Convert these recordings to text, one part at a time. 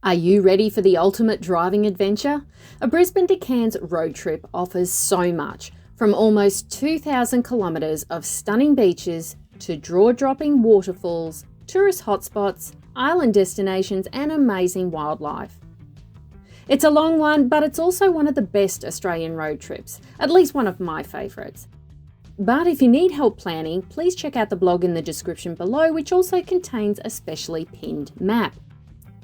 Are you ready for the ultimate driving adventure? A Brisbane to Cairns road trip offers so much, from almost 2,000 kilometres of stunning beaches to jaw-dropping waterfalls, tourist hotspots, island destinations and amazing wildlife. It's a long one, but it's also one of the best Australian road trips, at least one of my favourites. But if you need help planning, please check out the blog in the description below, which also contains a specially pinned map.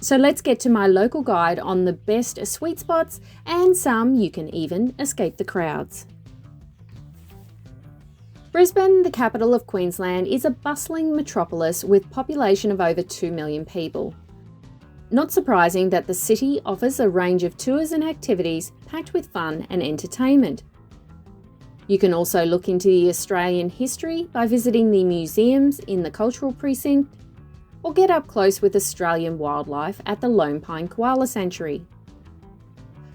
So let's get to my local guide on the best sweet spots, and some you can even escape the crowds. Brisbane, the capital of Queensland, is a bustling metropolis with a population of over 2 million people. Not surprising that the city offers a range of tours and activities packed with fun and entertainment. You can also look into the Australian history by visiting the museums in the cultural precinct, or get up close with Australian wildlife at the Lone Pine Koala Sanctuary.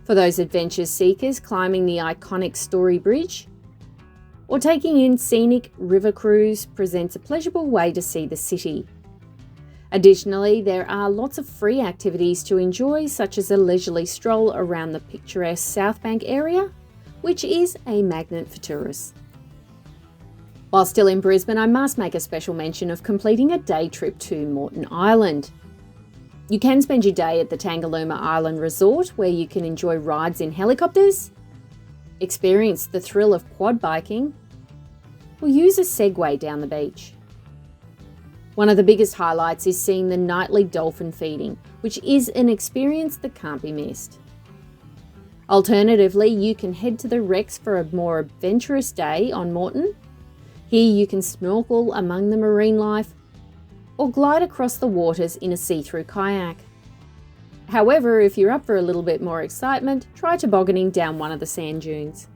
For those adventure seekers, climbing the iconic Story Bridge or taking in scenic river cruise presents a pleasurable way to see the city. Additionally, there are lots of free activities to enjoy, such as a leisurely stroll around the picturesque South Bank area, which is a magnet for tourists. While still in Brisbane, I must make a special mention of completing a day trip to Moreton Island. You can spend your day at the Tangalooma Island Resort, where you can enjoy rides in helicopters, experience the thrill of quad biking, or use a Segway down the beach. One of the biggest highlights is seeing the nightly dolphin feeding, which is an experience that can't be missed. Alternatively, you can head to the wrecks for a more adventurous day on Moreton. Here you can snorkel among the marine life or glide across the waters in a see-through kayak. However, if you're up for a little bit more excitement, try tobogganing down one of the sand dunes.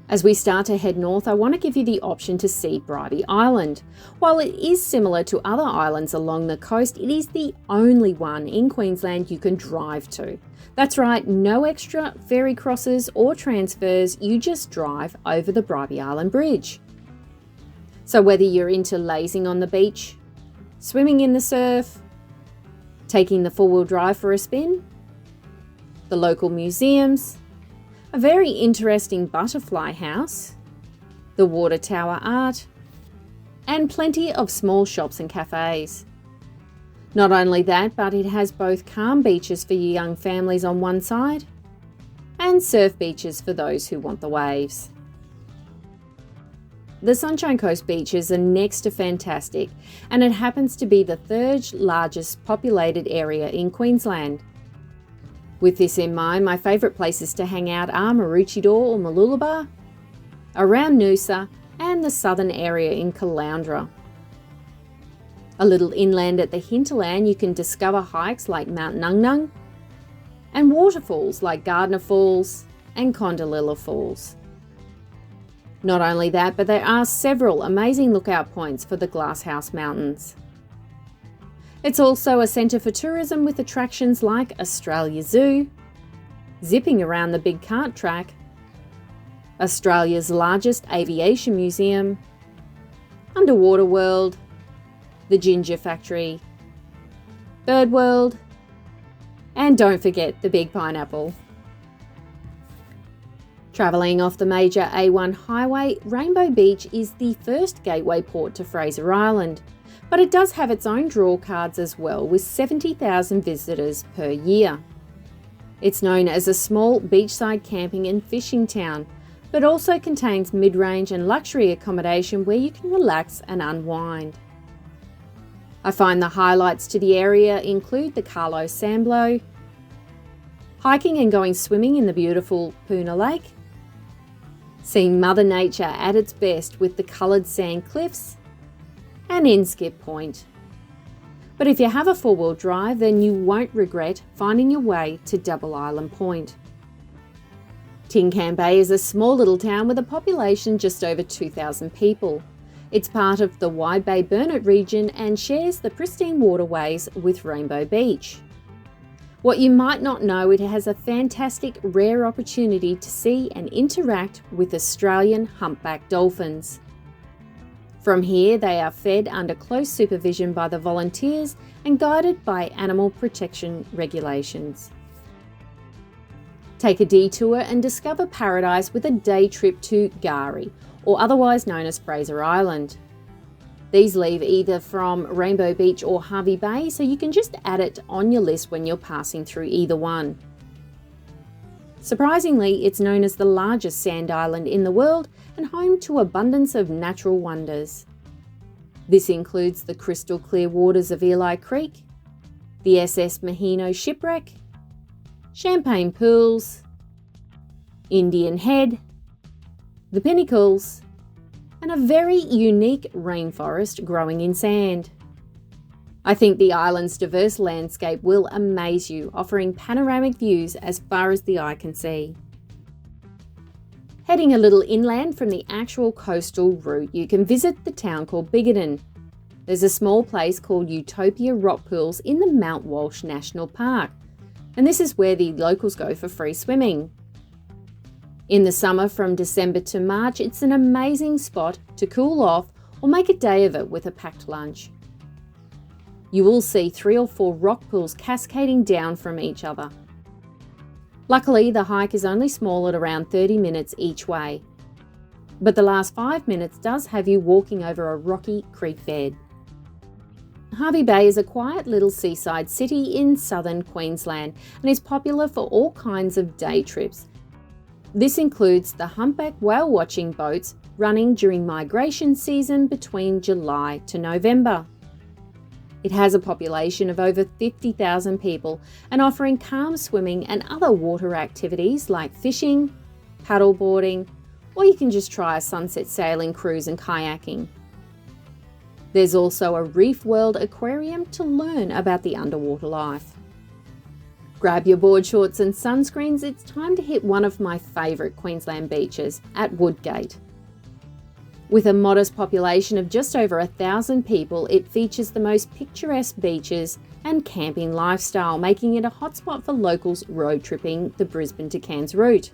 As we start to head north, I want to give you the option to see Hervey Island. While it is similar to other islands along the coast, it is the only one in Queensland you can drive to. That's right, no extra ferry crosses or transfers, you just drive over the Hervey Island Bridge. So whether you're into lazing on the beach, swimming in the surf, taking the four-wheel drive for a spin, the local museums, a very interesting butterfly house, the water tower art, and plenty of small shops and cafes. Not only that, but it has both calm beaches for your young families on one side and surf beaches for those who want the waves. The Sunshine Coast beaches are next to fantastic, and it happens to be the third largest populated area in Queensland. With this in mind, my favourite places to hang out are Maroochydore or Mooloolaba, around Noosa, and the southern area in Caloundra. A little inland at the hinterland, you can discover hikes like Mount Nung Nung and waterfalls like Gardner Falls and Condalilla Falls. Not only that, but there are several amazing lookout points for the Glasshouse Mountains. It's also a centre for tourism with attractions like Australia Zoo, zipping around the big cart track, Australia's largest aviation museum, Underwater World, the Ginger Factory, Bird World, and don't forget the Big Pineapple. Travelling off the major A1 highway, Rainbow Beach is the first gateway port to Fraser Island, but it does have its own draw cards as well, with 70,000 visitors per year. It's known as a small beachside camping and fishing town, but also contains mid-range and luxury accommodation where you can relax and unwind. I find the highlights to the area include the Carlo Sandblow, hiking and going swimming in the beautiful Poona Lake, seeing Mother Nature at its best with the coloured sand cliffs, and Inskip Point. But if you have a four-wheel drive, then you won't regret finding your way to Double Island Point. Tin Can Bay is a small little town with a population just over 2,000 people. It's part of the Wide Bay Burnett region and shares the pristine waterways with Rainbow Beach. What you might not know, it has a fantastic rare opportunity to see and interact with Australian humpback dolphins. From here, they are fed under close supervision by the volunteers and guided by animal protection regulations. Take a detour and discover paradise with a day trip to Gari, or otherwise known as Fraser Island. These leave either from Rainbow Beach or Hervey Bay, so you can just add it on your list when you're passing through either one. Surprisingly, it's known as the largest sand island in the world and home to abundance of natural wonders. This includes the crystal clear waters of Eli Creek, the SS Mahino shipwreck, Champagne Pools, Indian Head, the Pinnacles, and a very unique rainforest growing in sand. I think the island's diverse landscape will amaze you, offering panoramic views as far as the eye can see. Heading a little inland from the actual coastal route, you can visit the town called Bigoton. There's a small place called Utopia Rock Pools in the Mount Walsh National Park, and this is where the locals go for free swimming. In the summer from December to March, it's an amazing spot to cool off or make a day of it with a packed lunch. You will see 3 or 4 rock pools cascading down from each other. Luckily, the hike is only small at around 30 minutes each way, but the last 5 minutes does have you walking over a rocky creek bed. Hervey Bay is a quiet little seaside city in southern Queensland and is popular for all kinds of day trips. This includes the humpback whale watching boats running during migration season between July to November. It has a population of over 50,000 people and offering calm swimming and other water activities like fishing, paddleboarding, or you can just try a sunset sailing cruise and kayaking. There's also a Reef World aquarium to learn about the underwater life. Grab your board shorts and sunscreens, it's time to hit one of my favourite Queensland beaches at Woodgate. With a modest population of just over 1,000 people, it features the most picturesque beaches and camping lifestyle, making it a hotspot for locals road tripping the Brisbane to Cairns route.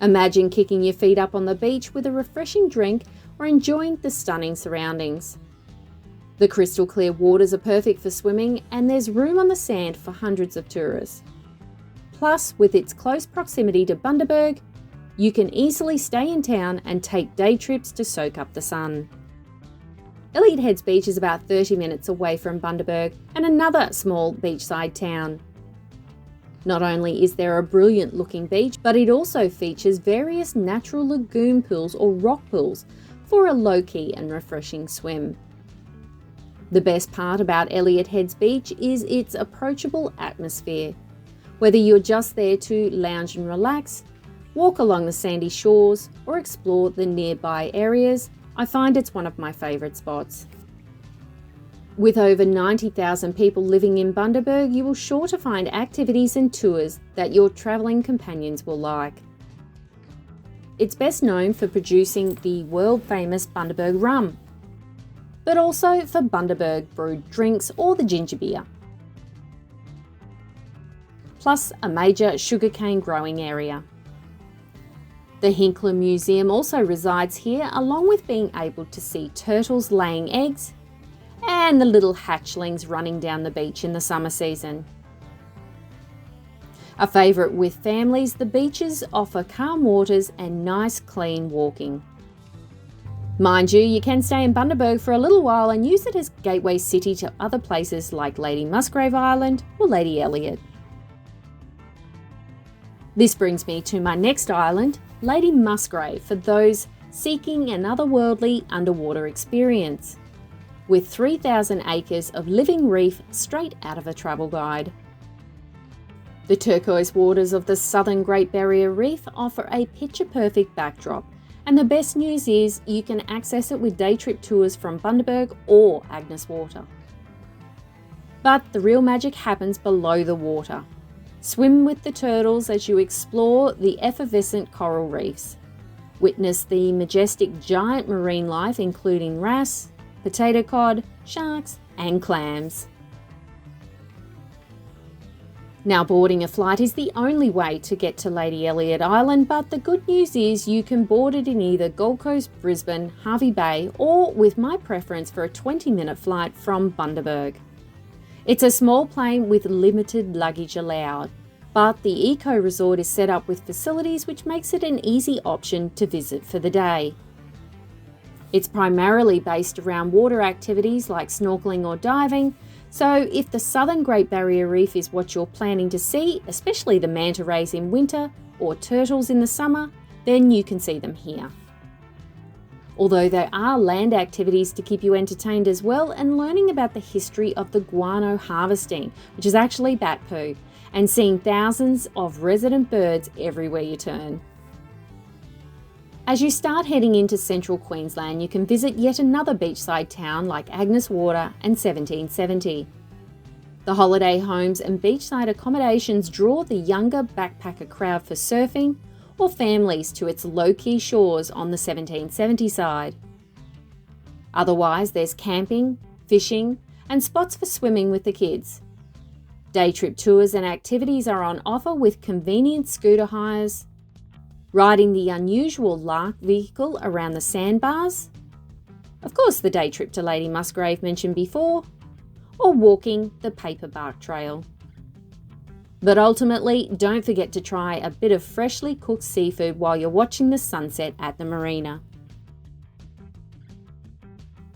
Imagine kicking your feet up on the beach with a refreshing drink or enjoying the stunning surroundings. The crystal clear waters are perfect for swimming and there's room on the sand for hundreds of tourists. Plus, with its close proximity to Bundaberg, you can easily stay in town and take day trips to soak up the sun. Elliot Heads Beach is about 30 minutes away from Bundaberg and another small beachside town. Not only is there a brilliant looking beach, but it also features various natural lagoon pools or rock pools for a low-key and refreshing swim. The best part about Elliot Heads Beach is its approachable atmosphere. Whether you're just there to lounge and relax, walk along the sandy shores, or explore the nearby areas, I find it's one of my favourite spots. With over 90,000 people living in Bundaberg, you will sure to find activities and tours that your travelling companions will like. It's best known for producing the world-famous Bundaberg rum, but also for Bundaberg brewed drinks or the ginger beer. Plus a major sugarcane growing area. The Hinkler Museum also resides here, along with being able to see turtles laying eggs and the little hatchlings running down the beach in the summer season. A favourite with families, the beaches offer calm waters and nice clean walking. Mind you, you can stay in Bundaberg for a little while and use it as gateway city to other places like Lady Musgrave Island or Lady Elliot. This brings me to my next island, Lady Musgrave, for those seeking an otherworldly underwater experience, with 3,000 acres of living reef straight out of a travel guide. The turquoise waters of the southern Great Barrier Reef offer a picture-perfect backdrop, and the best news is you can access it with day trip tours from Bundaberg or Agnes Water. But the real magic happens below the water. Swim with the turtles as you explore the effervescent coral reefs. Witness the majestic giant marine life including wrasse, potato cod, sharks and clams. Now, boarding a flight is the only way to get to Lady Elliot Island, but the good news is you can board it in either Gold Coast, Brisbane, Hervey Bay, or with my preference for a 20-minute flight from Bundaberg. It's a small plane with limited luggage allowed, but the eco resort is set up with facilities which makes it an easy option to visit for the day. It's primarily based around water activities like snorkeling or diving, so if the Southern Great Barrier Reef is what you're planning to see, especially the manta rays in winter or turtles in the summer, then you can see them here. Although there are land activities to keep you entertained as well, and learning about the history of the guano harvesting, which is actually bat poo, and seeing thousands of resident birds everywhere you turn. As you start heading into central Queensland, you can visit yet another beachside town like Agnes Water and 1770. The holiday homes and beachside accommodations draw the younger backpacker crowd for surfing, or families to its low-key shores on the 1770 side. Otherwise, there's camping, fishing, and spots for swimming with the kids. Day trip tours and activities are on offer with convenient scooter hires, riding the unusual lark vehicle around the sandbars, of course the day trip to Lady Musgrave mentioned before, or walking the paper bark trail. But ultimately, don't forget to try a bit of freshly cooked seafood while you're watching the sunset at the marina.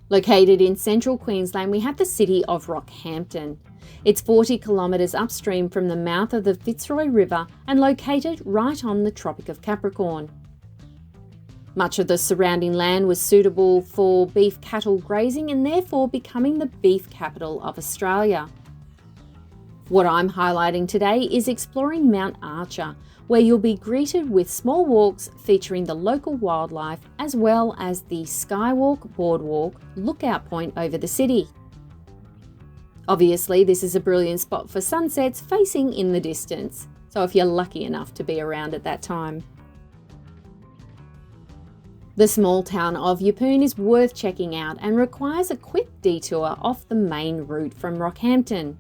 Located in central Queensland, we have the city of Rockhampton. It's 40 kilometres upstream from the mouth of the Fitzroy River and located right on the Tropic of Capricorn. Much of the surrounding land was suitable for beef cattle grazing and therefore becoming the beef capital of Australia. What I'm highlighting today is exploring Mount Archer, where you'll be greeted with small walks featuring the local wildlife as well as the Skywalk Boardwalk lookout point over the city. Obviously, this is a brilliant spot for sunsets facing in the distance, so if you're lucky enough to be around at that time. The small town of Yeppoon is worth checking out and requires a quick detour off the main route from Rockhampton.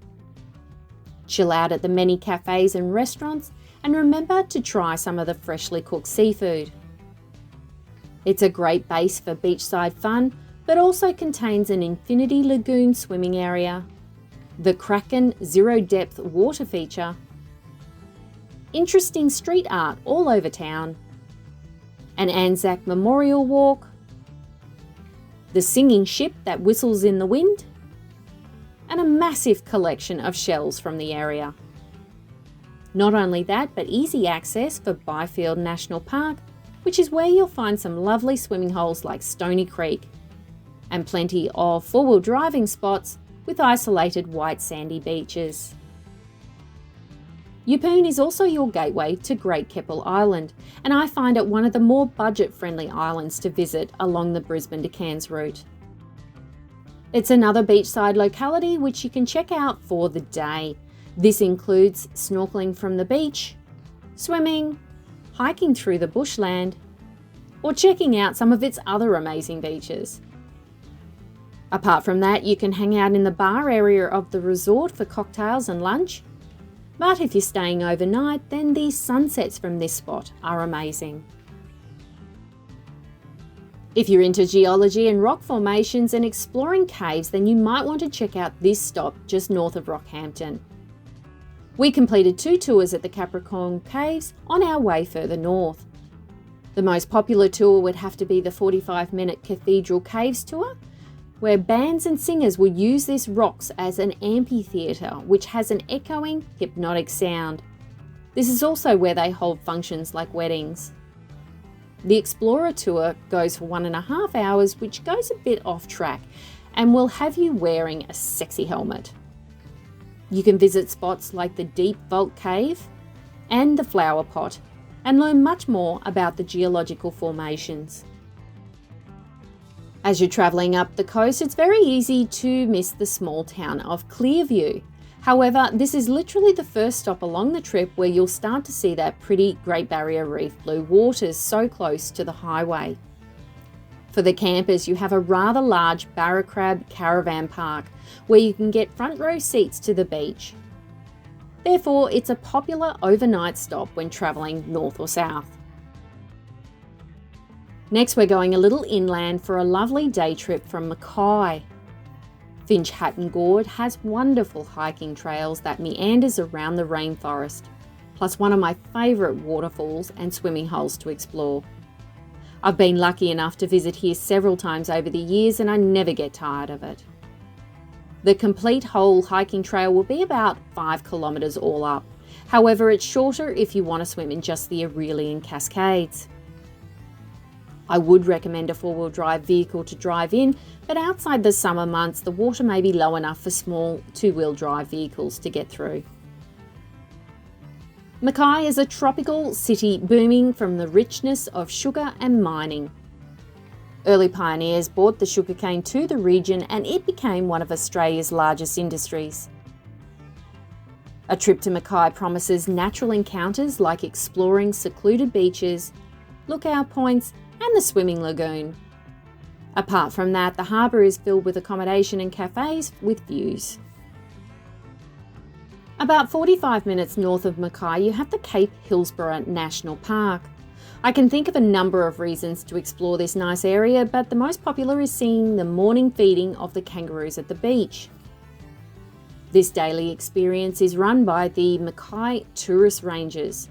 Chill out at the many cafes and restaurants and remember to try some of the freshly cooked seafood. It's a great base for beachside fun, but also contains an infinity lagoon swimming area, the Kraken Zero Depth water feature, interesting street art all over town, an Anzac Memorial Walk, the singing ship that whistles in the wind, and a massive collection of shells from the area. Not only that, but easy access for Byfield National Park, which is where you'll find some lovely swimming holes like Stony Creek, and plenty of four-wheel driving spots with isolated white sandy beaches. Yeppoon is also your gateway to Great Keppel Island, and I find it one of the more budget-friendly islands to visit along the Brisbane to Cairns route. It's another beachside locality which you can check out for the day. This includes snorkeling from the beach, swimming, hiking through the bushland, or checking out some of its other amazing beaches. Apart from that, you can hang out in the bar area of the resort for cocktails and lunch. But if you're staying overnight, then the sunsets from this spot are amazing. If you're into geology and rock formations and exploring caves, then you might want to check out this stop just north of Rockhampton. We completed 2 tours at the Capricorn Caves on our way further north. The most popular tour would have to be the 45-minute Cathedral Caves tour, where bands and singers will use these rocks as an amphitheatre, which has an echoing, hypnotic sound. This is also where they hold functions like weddings. The Explorer Tour goes for 1.5 hours, which goes a bit off track, and will have you wearing a sexy helmet. You can visit spots like the Deep Vault Cave and the Flower Pot, and learn much more about the geological formations. As you're travelling up the coast, it's very easy to miss the small town of Clearview. However, this is literally the first stop along the trip where you'll start to see that pretty Great Barrier Reef blue waters so close to the highway. For the campers, you have a rather large Barra Crab caravan park where you can get front row seats to the beach. Therefore, it's a popular overnight stop when travelling north or south. Next, we're going a little inland for a lovely day trip from Mackay. Finch Hatton Gorge has wonderful hiking trails that meanders around the rainforest, plus one of my favourite waterfalls and swimming holes to explore. I've been lucky enough to visit here several times over the years and I never get tired of it. The complete whole hiking trail will be about 5 kilometres all up. However, it's shorter if you want to swim in just the Aurelian Cascades. I would recommend a four-wheel drive vehicle to drive in, but outside the summer months the water may be low enough for small two-wheel drive vehicles to get through. Mackay is a tropical city booming from the richness of sugar and mining. Early pioneers brought the sugarcane to the region and it became one of Australia's largest industries. A trip to Mackay promises natural encounters like exploring secluded beaches, lookout points and the swimming lagoon. Apart from that, the harbour is filled with accommodation and cafes with views. About 45 minutes north of Mackay, you have the Cape Hillsborough National Park. I can think of a number of reasons to explore this nice area, but the most popular is seeing the morning feeding of the kangaroos at the beach. This daily experience is run by the Mackay Tourist Rangers.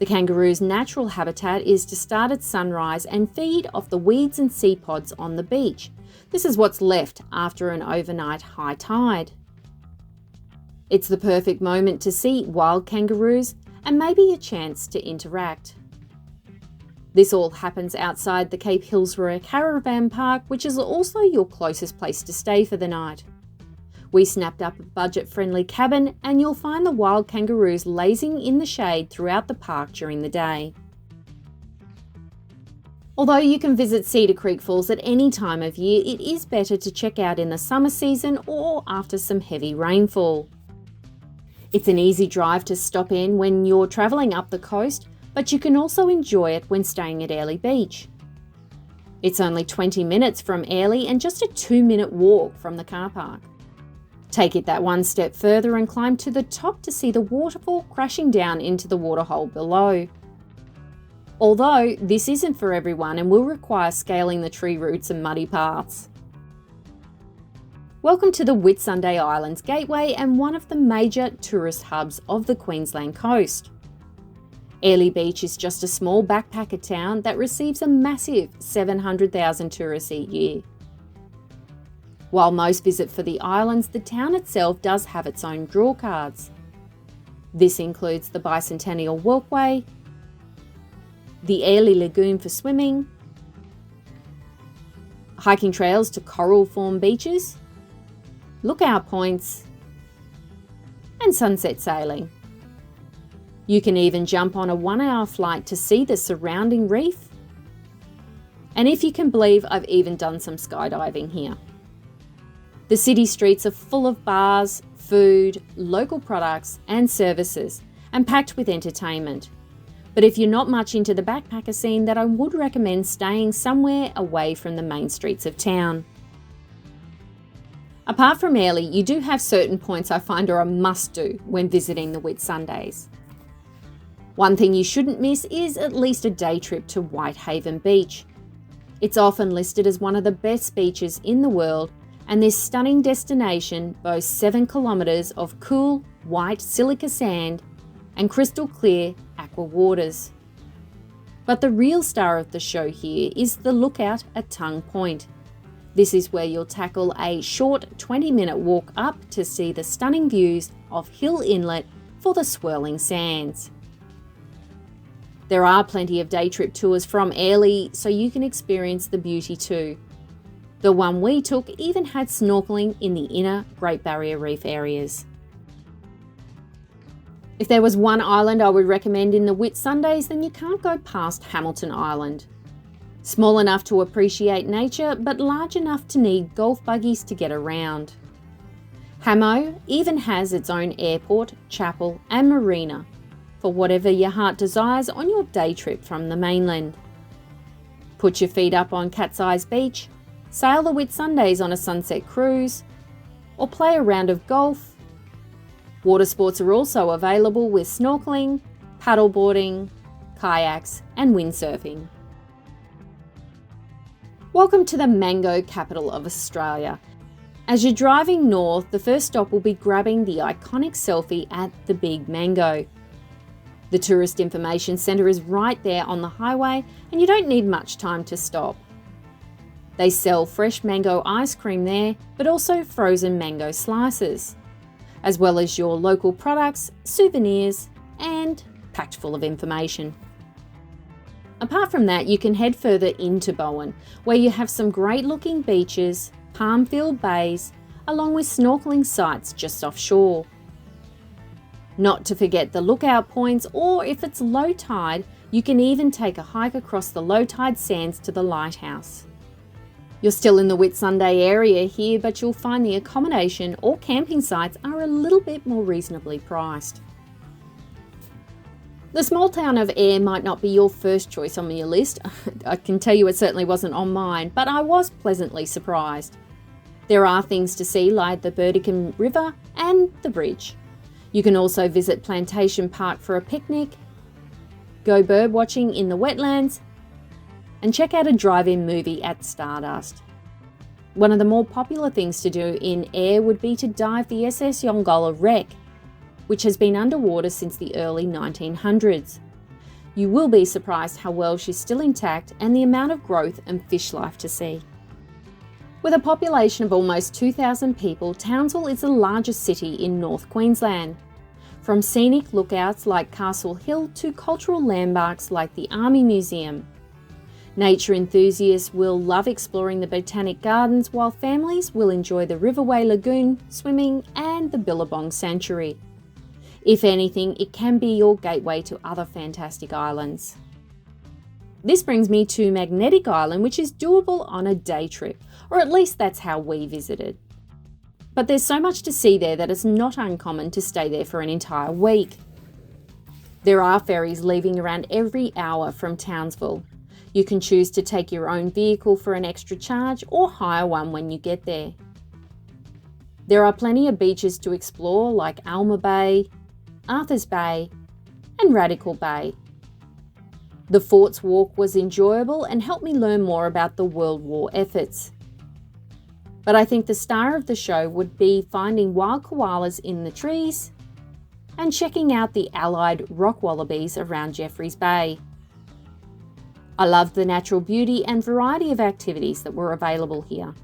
The kangaroo's natural habitat is to start at sunrise and feed off the weeds and sea pods on the beach. This is what's left after an overnight high tide. It's the perfect moment to see wild kangaroos and maybe a chance to interact. This all happens outside the Cape Hillsborough Caravan Park, which is also your closest place to stay for the night. We snapped up a budget-friendly cabin and you'll find the wild kangaroos lazing in the shade throughout the park during the day. Although you can visit Cedar Creek Falls at any time of year, it is better to check out in the summer season or after some heavy rainfall. It's an easy drive to stop in when you're travelling up the coast, but you can also enjoy it when staying at Airlie Beach. It's only 20 minutes from Airlie and just a 2-minute walk from the car park. Take it that one step further and climb to the top to see the waterfall crashing down into the waterhole below. Although this isn't for everyone and will require scaling the tree roots and muddy paths. Welcome to the Whitsunday Islands Gateway and one of the major tourist hubs of the Queensland coast. Airlie Beach is just a small backpacker town that receives a massive 700,000 tourists each year. While most visit for the islands, the town itself does have its own draw cards. This includes the Bicentennial Walkway, the Airlie Lagoon for swimming, hiking trails to coral-formed beaches, lookout points, and sunset sailing. You can even jump on a 1-hour flight to see the surrounding reef. And if you can believe, I've even done some skydiving here. The city streets are full of bars, food, local products and services, and packed with entertainment. But if you're not much into the backpacker scene, then I would recommend staying somewhere away from the main streets of town. Apart from Airlie, you do have certain points I find are a must-do when visiting the Whitsundays. One thing you shouldn't miss is at least a day trip to Whitehaven Beach. It's often listed as one of the best beaches in the world, and this stunning destination boasts 7 kilometres of cool, white silica sand and crystal clear aqua waters. But the real star of the show here is the lookout at Tongue Point. This is where you'll tackle a short 20-minute walk up to see the stunning views of Hill Inlet for the swirling sands. There are plenty of day trip tours from Airlie, so you can experience the beauty too. The one we took even had snorkeling in the inner Great Barrier Reef areas. If there was one island I would recommend in the Whitsundays, then you can't go past Hamilton Island. Small enough to appreciate nature, but large enough to need golf buggies to get around. Hamo even has its own airport, chapel and marina for whatever your heart desires on your day trip from the mainland. Put your feet up on Cat's Eyes Beach, sail the Whitsundays on a sunset cruise, or play a round of golf, Water sports are also available with snorkeling, paddleboarding, kayaks and windsurfing. Welcome to the mango capital of Australia. As you're driving north, the first stop will be grabbing the iconic selfie at the Big Mango. The Tourist Information Centre is right there on the highway and you don't need much time to stop. They sell fresh mango ice cream there, but also frozen mango slices, as well as your local products, souvenirs, and packed full of information. Apart from that, you can head further into Bowen, where you have some great looking beaches, palm-filled bays, along with snorkeling sites just offshore. Not to forget the lookout points, or if it's low tide, you can even take a hike across the low tide sands to the lighthouse. You're still in the Whitsunday area here, but you'll find the accommodation or camping sites are a little bit more reasonably priced. The small town of Ayr might not be your first choice on your list. I can tell you it certainly wasn't on mine, but I was pleasantly surprised. There are things to see like the Burdekin River and the bridge. You can also visit Plantation Park for a picnic, go bird watching in the wetlands, and check out a drive-in movie at Stardust. One of the more popular things to do in Ayr would be to dive the SS Yongolla wreck, which has been underwater since the early 1900s. You will be surprised how well she's still intact and the amount of growth and fish life to see. With a population of almost 2,000 people, Townsville is the largest city in North Queensland. From scenic lookouts like Castle Hill to cultural landmarks like the Army Museum. Nature enthusiasts will love exploring the Botanic Gardens, while families will enjoy the Riverway Lagoon, swimming and the Billabong Sanctuary. If anything, it can be your gateway to other fantastic islands. This brings me to Magnetic Island, which is doable on a day trip, or at least that's how we visited. But there's so much to see there that it's not uncommon to stay there for an entire week. There are ferries leaving around every hour from Townsville. You can choose to take your own vehicle for an extra charge or hire one when you get there. There are plenty of beaches to explore like Alma Bay, Arthur's Bay and Radical Bay. The Forts Walk was enjoyable and helped me learn more about the World War efforts. But I think the star of the show would be finding wild koalas in the trees and checking out the allied rock wallabies around Jeffreys Bay. I loved the natural beauty and variety of activities that were available here.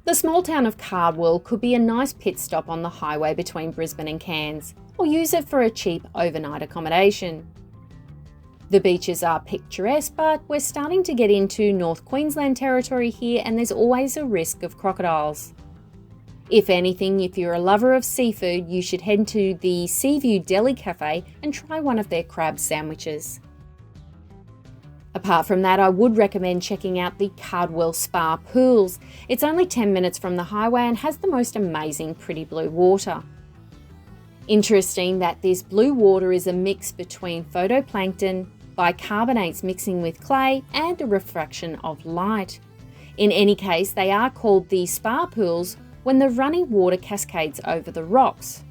The small town of Cardwell could be a nice pit stop on the highway between Brisbane and Cairns, or use it for a cheap overnight accommodation. The beaches are picturesque, but we're starting to get into North Queensland territory here and there's always a risk of crocodiles. If anything, if you're a lover of seafood, you should head to the Seaview Deli Cafe and try one of their crab sandwiches. Apart from that, I would recommend checking out the Cardwell Spa Pools. It's only 10 minutes from the highway and has the most amazing pretty blue water. Interesting that this blue water is a mix between photoplankton, bicarbonates mixing with clay, and a refraction of light. In any case, they are called the spa pools when the running water cascades over the rocks.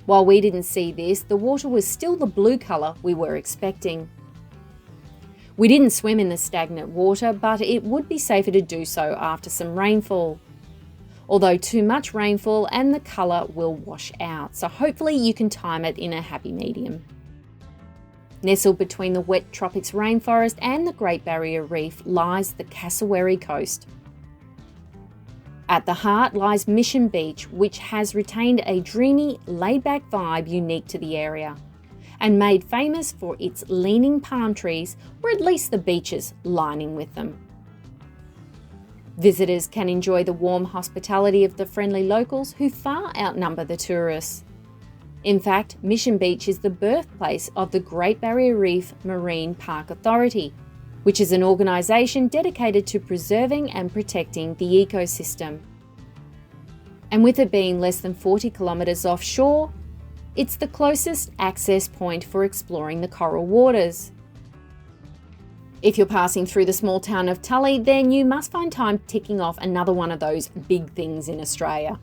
While we didn't see this, the water was still the blue colour we were expecting. We didn't swim in the stagnant water, but it would be safer to do so after some rainfall. Although too much rainfall and the colour will wash out, so hopefully you can time it in a happy medium. Nestled between the wet tropics rainforest and the Great Barrier Reef lies the Cassowary Coast. At the heart lies Mission Beach, which has retained a dreamy, laid-back vibe unique to the area, and made famous for its leaning palm trees, or at least the beaches lining with them. Visitors can enjoy the warm hospitality of the friendly locals who far outnumber the tourists. In fact, Mission Beach is the birthplace of the Great Barrier Reef Marine Park Authority, which is an organisation dedicated to preserving and protecting the ecosystem. And with it being less than 40 kilometres offshore, it's the closest access point for exploring the coral waters. If you're passing through the small town of Tully, then you must find time ticking off another one of those big things in Australia.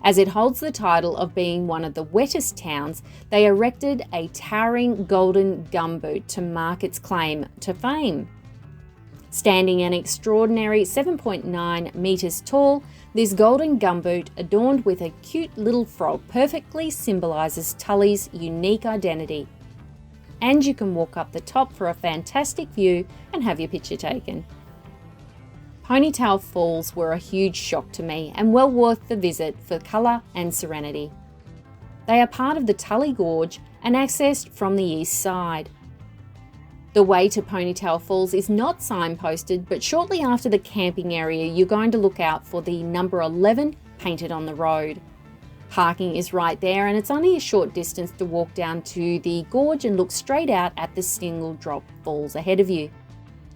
As it holds the title of being one of the wettest towns, they erected a towering golden gumboot to mark its claim to fame. Standing an extraordinary 7.9 metres tall, this golden gumboot, adorned with a cute little frog, perfectly symbolises Tully's unique identity. And you can walk up the top for a fantastic view and have your picture taken. Ponytail Falls were a huge shock to me and well worth the visit for colour and serenity. They are part of the Tully Gorge and accessed from the east side. The way to Ponytail Falls is not signposted, but shortly after the camping area you're going to look out for the number 11 painted on the road. Parking is right there and it's only a short distance to walk down to the gorge and look straight out at the single drop falls ahead of you.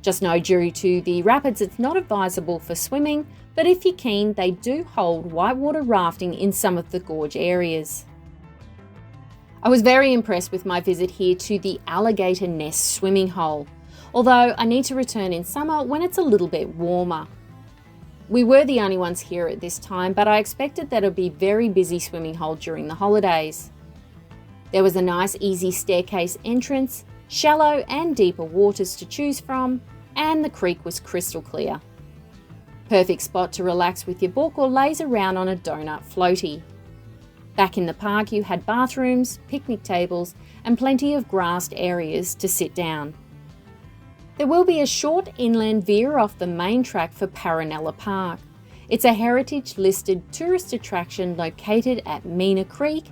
Just know due to the rapids it's not advisable for swimming, but if you're keen they do hold whitewater rafting in some of the gorge areas. I was very impressed with my visit here to the Alligator Nest swimming hole, although I need to return in summer when it's a little bit warmer. We were the only ones here at this time, but I expected that it would be a very busy swimming hole during the holidays. There was a nice easy staircase entrance, shallow and deeper waters to choose from, and the creek was crystal clear. Perfect spot to relax with your book or laze around on a donut floaty. Back in the park you had bathrooms, picnic tables and plenty of grassed areas to sit down. There will be a short inland veer off the main track for Paranella Park. It's a heritage listed tourist attraction located at Mina Creek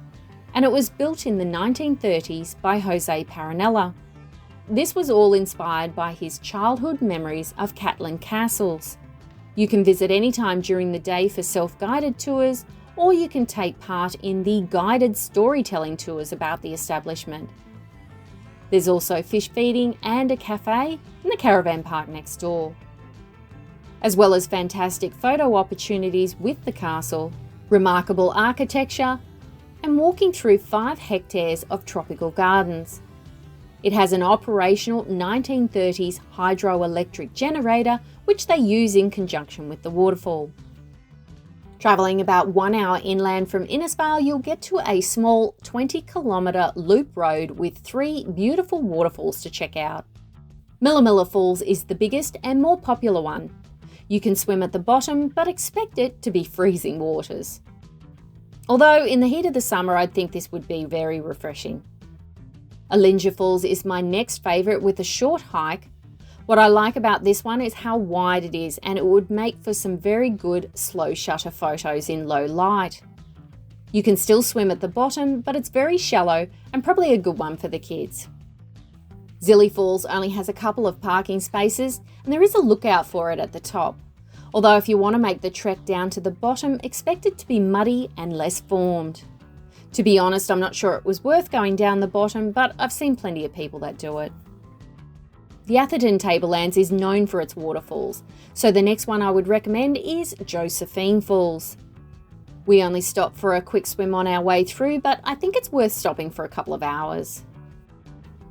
and it was built in the 1930s by Jose Paranella. This was all inspired by his childhood memories of Catlin Castles. You can visit anytime during the day for self-guided tours, or you can take part in the guided storytelling tours about the establishment. There's also fish feeding and a cafe in the caravan park next door, as well as fantastic photo opportunities with the castle, remarkable architecture, and walking through 5 hectares of tropical gardens. It has an operational 1930s hydroelectric generator which they use in conjunction with the waterfall. Travelling about 1 hour inland from Innisfail, you'll get to a small 20-kilometre loop road with 3 beautiful waterfalls to check out. Millamilla Falls is the biggest and more popular one. You can swim at the bottom, but expect it to be freezing waters. Although in the heat of the summer, I'd think this would be very refreshing. Alinga Falls is my next favourite with a short hike. What I like about this one is how wide it is and it would make for some very good slow shutter photos in low light. You can still swim at the bottom, but it's very shallow and probably a good one for the kids. Zilly Falls only has a couple of parking spaces and there is a lookout for it at the top. Although if you want to make the trek down to the bottom, expect it to be muddy and less formed. To be honest, I'm not sure it was worth going down the bottom, but I've seen plenty of people that do it. The Atherton Tablelands is known for its waterfalls, so the next one I would recommend is Josephine Falls. We only stopped for a quick swim on our way through, but I think it's worth stopping for a couple of hours.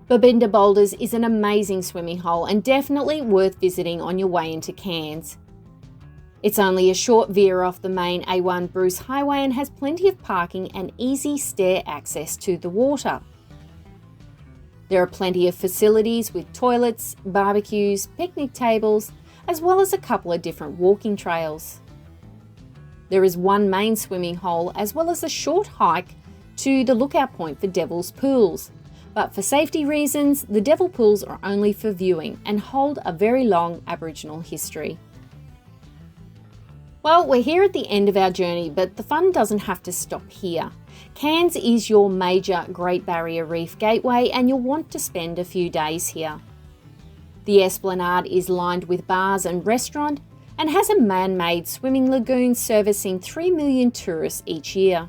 Babinda Boulders is an amazing swimming hole and definitely worth visiting on your way into Cairns. It's only a short veer off the main A1 Bruce Highway and has plenty of parking and easy stair access to the water. There are plenty of facilities with toilets, barbecues, picnic tables, as well as a couple of different walking trails. There is one main swimming hole as well as a short hike to the lookout point for Devil's Pools. But for safety reasons, the Devil Pools are only for viewing and hold a very long Aboriginal history. Well, we're here at the end of our journey, but the fun doesn't have to stop here. Cairns is your major Great Barrier Reef gateway and you'll want to spend a few days here. The Esplanade is lined with bars and restaurant and has a man-made swimming lagoon servicing 3 million tourists each year.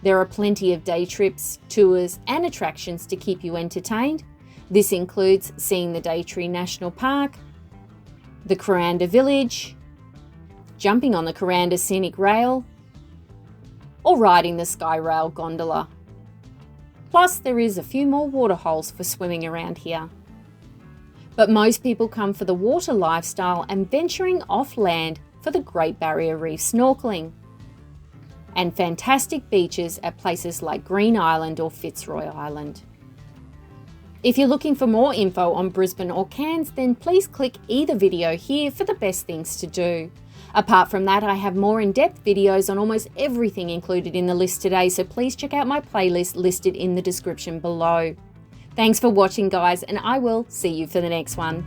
There are plenty of day trips, tours and attractions to keep you entertained. This includes seeing the Daintree National Park, the Kuranda Village, jumping on the Kuranda Scenic Rail, or riding the Sky Rail gondola. Plus, there is a few more waterholes for swimming around here. But most people come for the water lifestyle and venturing off land for the Great Barrier Reef snorkeling. and fantastic beaches at places like Green Island or Fitzroy Island. If you're looking for more info on Brisbane or Cairns, then please click either video here for the best things to do. Apart from that, I have more in-depth videos on almost everything included in the list today, so please check out my playlist listed in the description below. Thanks for watching, guys, and I will see you for the next one.